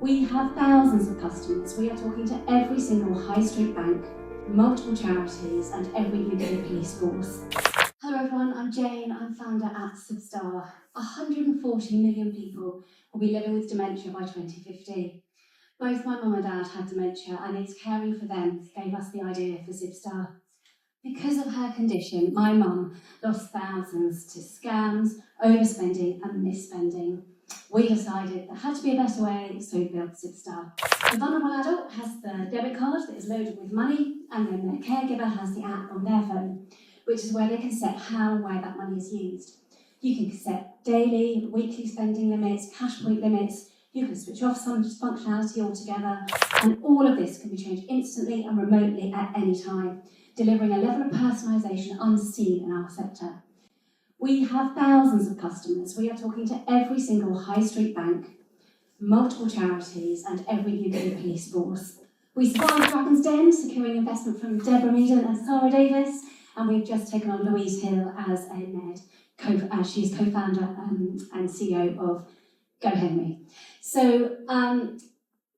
We have thousands of customers. We are talking to every single high street bank, multiple charities and every UK police force. Hello everyone, I'm Jane, I'm founder at SIBSTAR. 140 million people will be living with dementia by 2050. Both my mum and dad had dementia and it's caring for them gave us the idea for SIBSTAR. Because of her condition, my mum lost thousands to scams, overspending and misspending. We decided there had to be a better way, so we built SIBSTAR. The vulnerable adult has the debit card that is loaded with money, and then their caregiver has the app on their phone, which is where they can set how and where that money is used. You can set daily, weekly spending limits, cash point limits, you can switch off some functionality altogether, and all of this can be changed instantly and remotely at any time, delivering a level of personalisation unseen in our sector. We have thousands of customers. We are talking to every single high street bank, multiple charities and every UK police force. We survived Dragon's Den, securing investment from Deborah Meaden and Sarah Davis, and we've just taken on Louise Hill as a NED. She's co-founder and CEO of Go Henry. So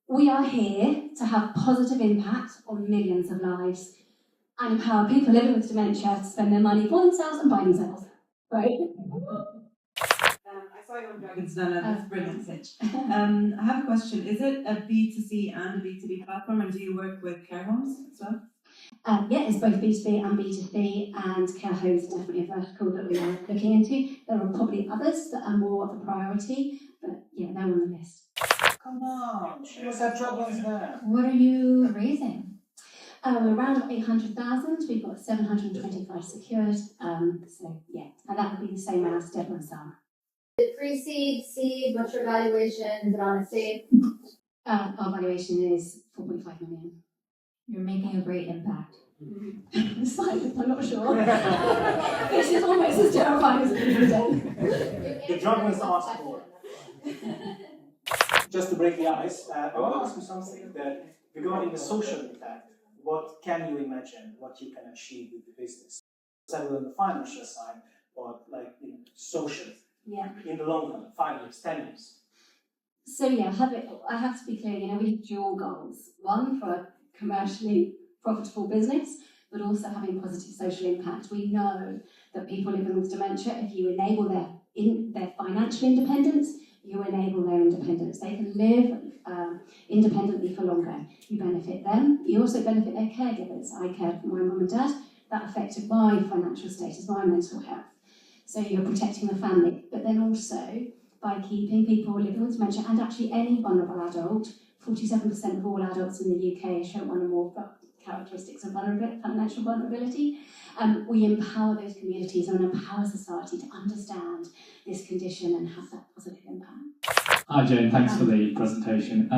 we are here to have positive impact on millions of lives and empower people living with dementia to spend their money for themselves and by themselves. Right? I saw you on Dragon's Den, and that's brilliant pitch. I have a question. Is it a B2C and a B2B platform, and do you work with care homes as well? Yeah, it's both B2B and B2C, and care homes are definitely a vertical that we are looking into. There are probably others that are more of a priority, but yeah, they're on the list. Come on, what's that trouble is there? What are you raising? We're around 800,000, we've got 725 secured, so yeah, and that would be the same as Deborah and Sarah. Pre-seed, seed, what's your valuation? Is it on a seed? Our valuation is 4.5 million. You're making a great impact. Silence, I'm not sure. This is almost as terrifying as it The drug was asked for. Just to break the ice, I want to ask you something that regarding the social impact. What can you imagine, what you can achieve with the business? Settle on the financial side, but like in social, in the long run, 5 years, 10 years. So yeah, I have to be clear, we have dual goals. One, for a commercially profitable business, but also having positive social impact. We know that people living with dementia, if you enable their financial independence, you enable their independence. They can live independently for longer. You benefit them. You also benefit their caregivers. I cared for my mum and dad. That affected my financial status, my mental health. So you're protecting the family. But then also, by keeping people living with dementia, and actually any vulnerable adult, 47% of all adults in the UK show one or more characteristics of financial vulnerability. We empower those communities and empower society to understand this condition and have that positive impact. Hi Jane, thanks for the presentation.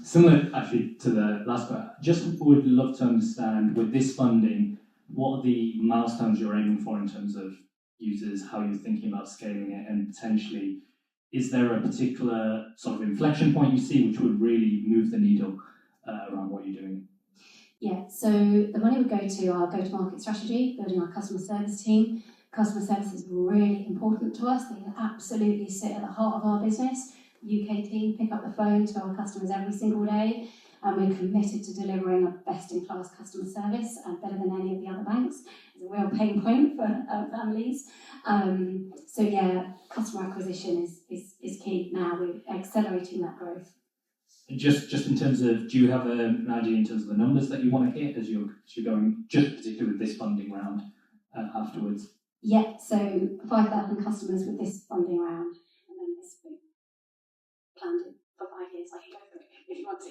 Similar actually to the last one, just would love to understand with this funding, what are the milestones you're aiming for in terms of users, how you're thinking about scaling it, and potentially, is there a particular sort of inflection point you see which would really move the needle around what you're doing? Yeah, so the money would go to our go-to-market strategy, building our customer service team. Customer service is really important to us. They absolutely sit at the heart of our business. UK team pick up the phone to our customers every single day, and we're committed to delivering a best-in-class customer service, better than any of the other banks. It's a real pain point for families. So yeah, customer acquisition is key now. We're accelerating that growth. Just in terms of, do you have an idea in terms of the numbers that you want to hit as you're going, just particularly with this funding round afterwards? Yeah, so 5,000 customers with this funding round, and then this week planned it for 5 years. I can go through it if you want to.